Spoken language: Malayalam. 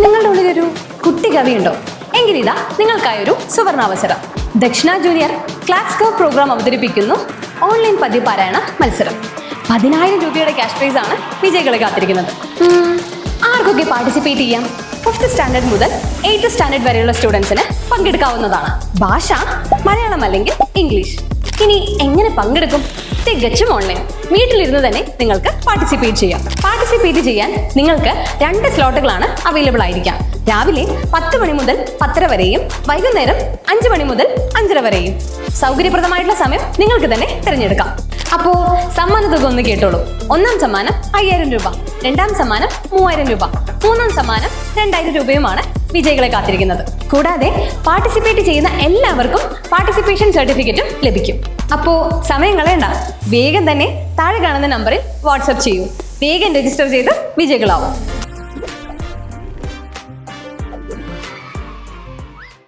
നിങ്ങളുടെ ഉള്ളിലൊരു കുട്ടി കവിയുണ്ടോ? എങ്കിലിതാ നിങ്ങൾക്കായൊരു സുവർണാവസരം. ദക്ഷിണ ജൂനിയർ ക്ലാസ് കർവ് പ്രോഗ്രാം അവതരിപ്പിക്കുന്നു ഓൺലൈൻ പദ്യപാരായണ മത്സരം. 10,000 രൂപയുടെ ക്യാഷ് പ്രൈസ് ആണ് വിജയികളെ കാത്തിരിക്കുന്നത്. ആർക്കൊക്കെ പാർട്ടിസിപ്പേറ്റ് ചെയ്യാം? 5th സ്റ്റാൻഡേർഡ് മുതൽ 8th സ്റ്റാൻഡേർഡ് വരെയുള്ള സ്റ്റുഡൻസിന് പങ്കെടുക്കാവുന്നതാണ്. ഭാഷ മലയാളം അല്ലെങ്കിൽ ഇംഗ്ലീഷ്. ഇനി എങ്ങനെ പങ്കെടുക്കും? തികച്ചും ഓൺലൈൻ. വീട്ടിലിരുന്ന് തന്നെ നിങ്ങൾക്ക് പാർട്ടിസിപ്പേറ്റ് ചെയ്യാം. പാർട്ടിസിപ്പേറ്റ് ചെയ്യാൻ നിങ്ങൾക്ക് 2 സ്ലോട്ടുകളാണ് അവൈലബിൾ ആയിരിക്കാം. രാവിലെ 10 മണി മുതൽ 10:30 വരെയും വൈകുന്നേരം 5 മണി മുതൽ 5:30 വരെയും. സൗകര്യപ്രദമായിട്ടുള്ള സമയം നിങ്ങൾക്ക് തന്നെ തിരഞ്ഞെടുക്കാം. അപ്പോ സമ്മാനത്തുക ഒന്ന് കേട്ടോളൂ. 1ാം സമ്മാനം 5,000 രൂപ, 2ാം സമ്മാനം 3,000 രൂപ, 3ാം സമ്മാനം 2,000 രൂപയുമാണ് വിജയികളെ കാത്തിരിക്കുന്നത്. കൂടാതെ പാർട്ടിസിപ്പേറ്റ് ചെയ്യുന്ന എല്ലാവർക്കും പാർട്ടിസിപ്പേഷൻ സർട്ടിഫിക്കറ്റും ലഭിക്കും. അപ്പോ സമയം കളയണ്ട, വേഗം തന്നെ താഴെ കാണുന്ന നമ്പറിൽ വാട്സപ്പ് ചെയ്യൂ. വേഗം രജിസ്റ്റർ ചെയ്ത് വിജയികളാവും.